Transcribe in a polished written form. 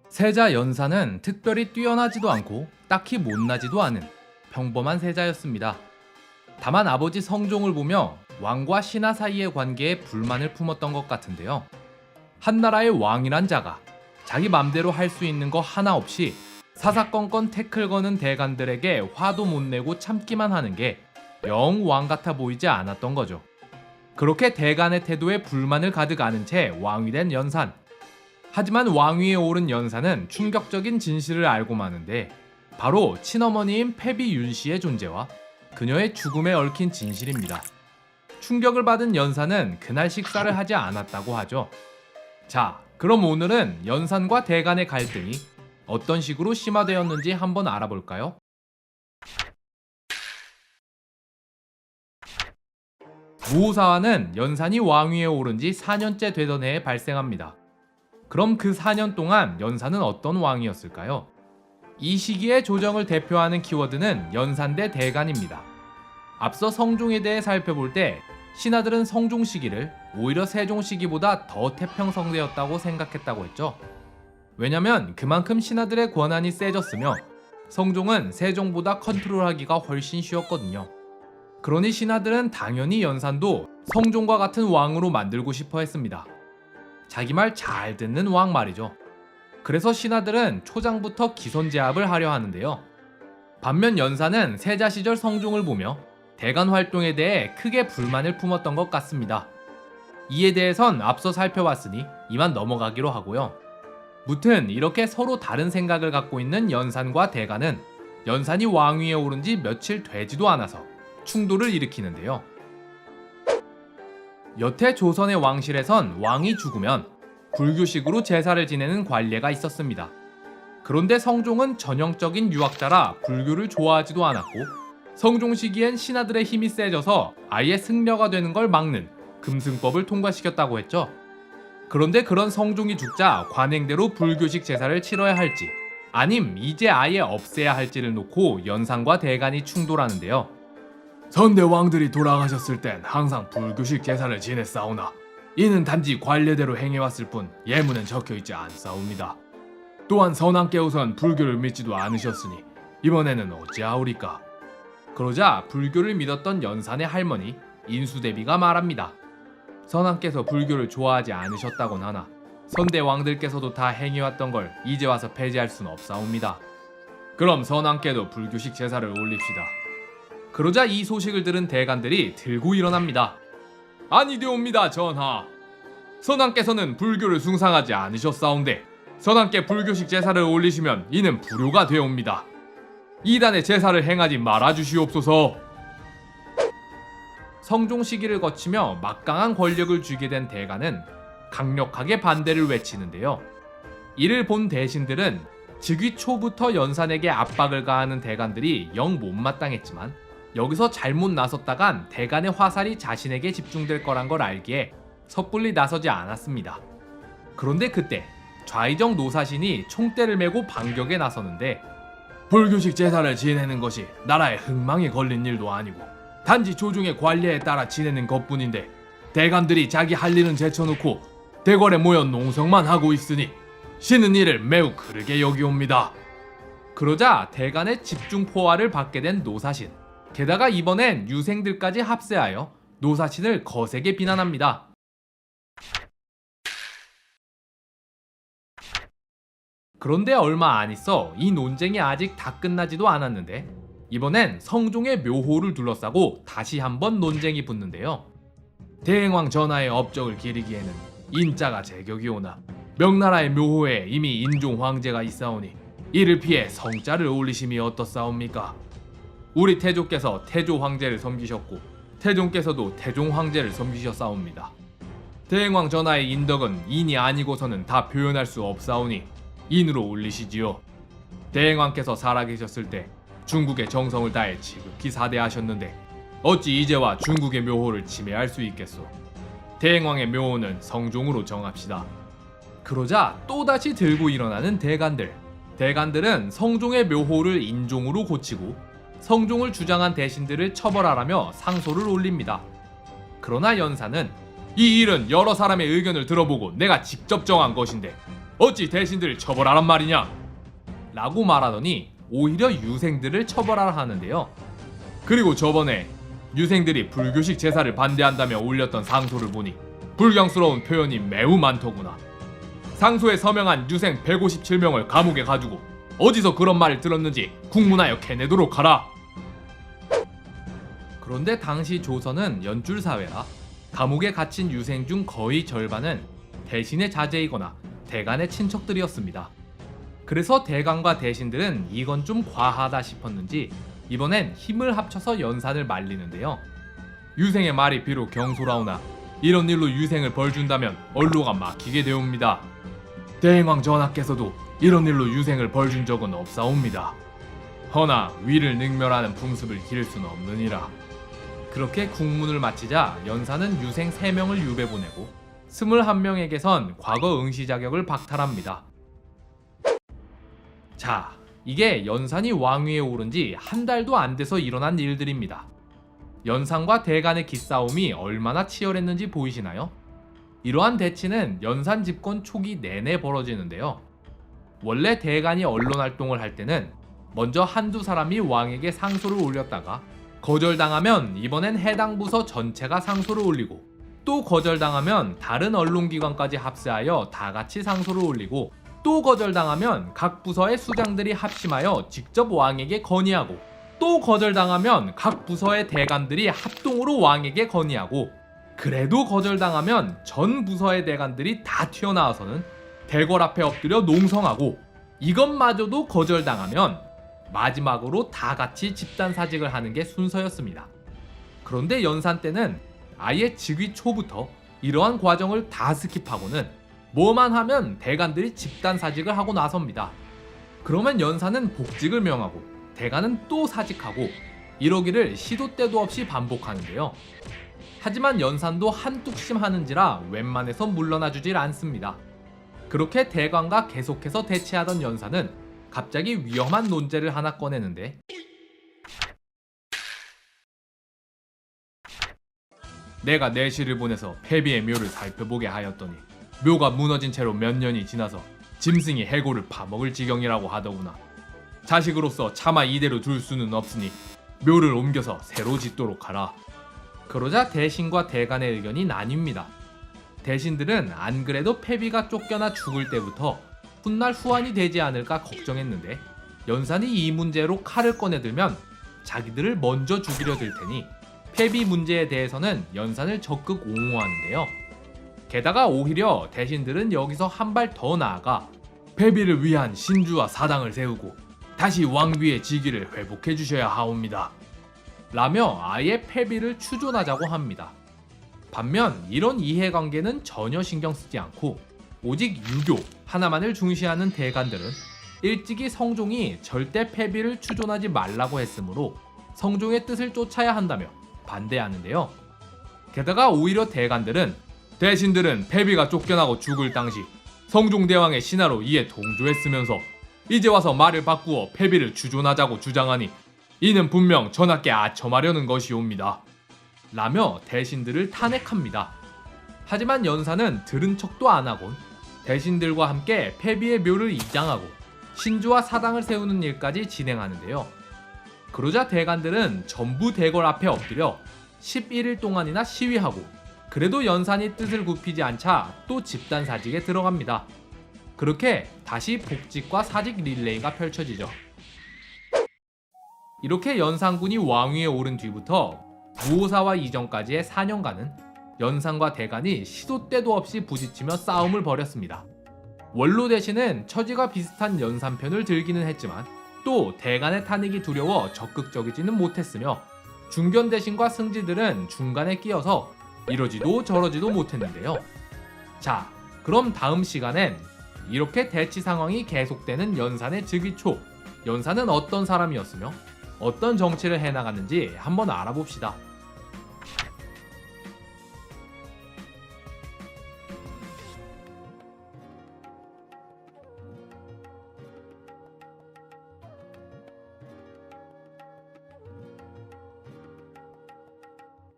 세자 연산은 특별히 뛰어나지도 않고 딱히 못나지도 않은 평범한 세자였습니다. 다만 아버지 성종을 보며 왕과 신하 사이의 관계에 불만을 품었던 것 같은데요. 한나라의 왕이란 자가 자기 맘대로 할 수 있는 거 하나 없이 사사건건 태클 거는 대간들에게 화도 못 내고 참기만 하는 게 영 왕 같아 보이지 않았던 거죠. 그렇게 대간의 태도에 불만을 가득 안은 채 왕이 된 연산. 하지만 왕위에 오른 연산은 충격적인 진실을 알고 마는데 바로 친어머니인 패비 윤씨의 존재와 그녀의 죽음에 얽힌 진실입니다. 충격을 받은 연산은 그날 식사를 하지 않았다고 하죠. 자, 그럼 오늘은 연산과 대간의 갈등이 어떤 식으로 심화되었는지 한번 알아볼까요? 무오사화는 연산이 왕위에 오른 지 4년째 되던 해에 발생합니다. 그럼 그 4년 동안 연산은 어떤 왕이었을까요? 이 시기의 조정을 대표하는 키워드는 연산 대 대간입니다. 앞서 성종에 대해 살펴볼 때 신하들은 성종 시기를 오히려 세종 시기보다 더 태평성대였다고 생각했다고 했죠. 왜냐면 그만큼 신하들의 권한이 세졌으며 성종은 세종보다 컨트롤하기가 훨씬 쉬웠거든요. 그러니 신하들은 당연히 연산도 성종과 같은 왕으로 만들고 싶어 했습니다. 자기 말 잘 듣는 왕 말이죠. 그래서 신하들은 초장부터 기선제압을 하려 하는데요. 반면 연산은 세자 시절 성종을 보며 대간 활동에 대해 크게 불만을 품었던 것 같습니다. 이에 대해선 앞서 살펴봤으니 이만 넘어가기로 하고요. 무튼 이렇게 서로 다른 생각을 갖고 있는 연산과 대간은 연산이 왕위에 오른 지 며칠 되지도 않아서 충돌을 일으키는데요. 여태 조선의 왕실에선 왕이 죽으면 불교식으로 제사를 지내는 관례가 있었습니다. 그런데 성종은 전형적인 유학자라 불교를 좋아하지도 않았고 성종 시기엔 신하들의 힘이 세져서 아예 승려가 되는 걸 막는 금승법을 통과시켰다고 했죠. 그런데 그런 성종이 죽자 관행대로 불교식 제사를 치러야 할지 아님 이제 아예 없애야 할지를 놓고 연산과 대간이 충돌하는데요. 선대 왕들이 돌아가셨을 땐 항상 불교식 제사를 지냈사오나 이는 단지 관례대로 행해왔을 뿐 예문은 적혀있지 않사옵니다. 또한 선왕께우선 불교를 믿지도 않으셨으니 이번에는 어찌하오리까. 그러자 불교를 믿었던 연산의 할머니 인수대비가 말합니다. 선왕께서 불교를 좋아하지 않으셨다곤 하나 선대 왕들께서도 다 행해왔던 걸 이제 와서 폐지할 순 없사옵니다. 그럼 선왕께도 불교식 제사를 올립시다. 그러자 이 소식을 들은 대간들이 들고 일어납니다. 아니되옵니다 전하. 선왕께서는 불교를 숭상하지 않으셨사온데 선왕께 불교식 제사를 올리시면 이는 불효가 되옵니다. 이단의 제사를 행하지 말아주시옵소서. 성종 시기를 거치며 막강한 권력을 쥐게 된 대간은 강력하게 반대를 외치는데요. 이를 본 대신들은 즉위 초부터 연산에게 압박을 가하는 대간들이 영 못마땅했지만 여기서 잘못 나섰다간 대간의 화살이 자신에게 집중될 거란 걸 알기에 섣불리 나서지 않았습니다. 그런데 그때 좌의정 노사신이 총대를 메고 반격에 나서는데 불교식 제사를 지내는 것이 나라의 흥망에 걸린 일도 아니고 단지 조중의 관례에 따라 지내는 것뿐인데 대간들이 자기 할 일은 제쳐놓고 대궐에 모여 농성만 하고 있으니 신은 이를 매우 그르게 여기옵니다. 그러자 대간의 집중 포화를 받게 된 노사신. 게다가 이번엔 유생들까지 합세하여 노사신을 거세게 비난합니다. 그런데 얼마 안 있어 이 논쟁이 아직 다 끝나지도 않았는데 이번엔 성종의 묘호를 둘러싸고 다시 한번 논쟁이 붙는데요. 대행왕 전하의 업적을 기리기에는 인자가 제격이오나 명나라의 묘호에 이미 인종 황제가 있사오니 이를 피해 성자를 올리심이 어떻사옵니까? 우리 태조께서 태조 황제를 섬기셨고 태종께서도 태종 황제를 섬기셨사옵니다. 대행왕 전하의 인덕은 인이 아니고서는 다 표현할 수 없사오니 인으로 올리시지요. 대행왕께서 살아계셨을 때 중국의 정성을 다해 지극히 사대하셨는데 어찌 이제와 중국의 묘호를 침해할 수 있겠소. 대행왕의 묘호는 성종으로 정합시다. 그러자 또다시 들고 일어나는 대간들. 대간들은 성종의 묘호를 인종으로 고치고 성종을 주장한 대신들을 처벌하라며 상소를 올립니다. 그러나 연산은 이 일은 여러 사람의 의견을 들어보고 내가 직접 정한 것인데 어찌 대신들을 처벌하란 말이냐? 라고 말하더니 오히려 유생들을 처벌하라 하는데요. 그리고 저번에 유생들이 불교식 제사를 반대한다며 올렸던 상소를 보니 불경스러운 표현이 매우 많더구나. 상소에 서명한 유생 157명을 감옥에 가두고 어디서 그런 말을 들었는지 국문하여 캐내도록 하라. 그런데 당시 조선은 연줄사회라 감옥에 갇힌 유생 중 거의 절반은 대신의 자제이거나 대간의 친척들이었습니다. 그래서 대간과 대신들은 이건 좀 과하다 싶었는지 이번엔 힘을 합쳐서 연산을 말리는데요. 유생의 말이 비록 경솔하오나 이런 일로 유생을 벌준다면 언로가 막히게 되옵니다. 대행왕 전하께서도 이런 일로 유생을 벌준 적은 없사옵니다. 허나 위를 능멸하는 풍습을 기를 수는 없느니라. 그렇게 국문을 마치자 연산은 유생 3명을 유배 보내고 21명에게선 과거 응시 자격을 박탈합니다. 자, 이게 연산이 왕위에 오른 지 한 달도 안 돼서 일어난 일들입니다. 연산과 대간의 기싸움이 얼마나 치열했는지 보이시나요? 이러한 대치는 연산 집권 초기 내내 벌어지는데요. 원래 대간이 언론 활동을 할 때는 먼저 한두 사람이 왕에게 상소를 올렸다가 거절당하면 이번엔 해당 부서 전체가 상소를 올리고 또 거절당하면 다른 언론기관까지 합세하여 다 같이 상소를 올리고 또 거절당하면 각 부서의 수장들이 합심하여 직접 왕에게 건의하고 또 거절당하면 각 부서의 대간들이 합동으로 왕에게 건의하고 그래도 거절당하면 전 부서의 대간들이 다 튀어나와서는 대궐 앞에 엎드려 농성하고 이것마저도 거절당하면 마지막으로 다 같이 집단사직을 하는 게 순서였습니다. 그런데 연산 때는 아예 즉위 초부터 이러한 과정을 다 스킵하고는 뭐만 하면 대간들이 집단사직을 하고 나섭니다. 그러면 연산은 복직을 명하고 대간은 또 사직하고 이러기를 시도 때도 없이 반복하는데요. 하지만 연산도 한뚝심 하는지라 웬만해서 물러나 주질 않습니다. 그렇게 대간과 계속해서 대치하던 연산은 갑자기 위험한 논제를 하나 꺼내는데 내가 내시를 보내서 패비의 묘를 살펴보게 하였더니 묘가 무너진 채로 몇 년이 지나서 짐승이 해골을 파먹을 지경이라고 하더구나. 자식으로서 차마 이대로 둘 수는 없으니 묘를 옮겨서 새로 짓도록 하라. 그러자 대신과 대간의 의견이 나뉩니다. 대신들은 안 그래도 패비가 쫓겨나 죽을 때부터 훗날 후환이 되지 않을까 걱정했는데 연산이 이 문제로 칼을 꺼내들면 자기들을 먼저 죽이려 들 테니 패비 문제에 대해서는 연산을 적극 옹호하는데요. 게다가 오히려 대신들은 여기서 한 발 더 나아가 패비를 위한 신주와 사당을 세우고 다시 왕비의 직위를 회복해 주셔야 하옵니다. 라며 아예 패비를 추존하자고 합니다. 반면 이런 이해관계는 전혀 신경 쓰지 않고 오직 유교 하나만을 중시하는 대간들은 일찍이 성종이 절대 패비를 추존하지 말라고 했으므로 성종의 뜻을 쫓아야 한다며 반대하는데요. 게다가 오히려 대간들은 대신들은 패비가 쫓겨나고 죽을 당시 성종대왕의 신하로 이에 동조했으면서 이제 와서 말을 바꾸어 패비를 추존하자고 주장하니 이는 분명 전하께 아첨하려는 것이옵니다. 라며 대신들을 탄핵합니다. 하지만 연산은 들은 척도 안 하곤 대신들과 함께 패비의 묘를 이장하고 신주와 사당을 세우는 일까지 진행하는데요. 그러자 대간들은 전부 대궐 앞에 엎드려 11일 동안이나 시위하고 그래도 연산이 뜻을 굽히지 않자 또 집단사직에 들어갑니다. 그렇게 다시 복직과 사직 릴레이가 펼쳐지죠. 이렇게 연산군이 왕위에 오른 뒤부터 무오사와 이전까지의 4년간은 연산과 대간이 시도 때도 없이 부딪히며 싸움을 벌였습니다. 원로 대신은 처지가 비슷한 연산편을 들기는 했지만 또 대간의 탄핵이 두려워 적극적이지는 못했으며 중견 대신과 승지들은 중간에 끼어서 이러지도 저러지도 못했는데요. 자, 그럼 다음 시간엔 이렇게 대치 상황이 계속되는 연산의 즉위 초, 연산은 어떤 사람이었으며 어떤 정치를 해나갔는지 한번 알아봅시다.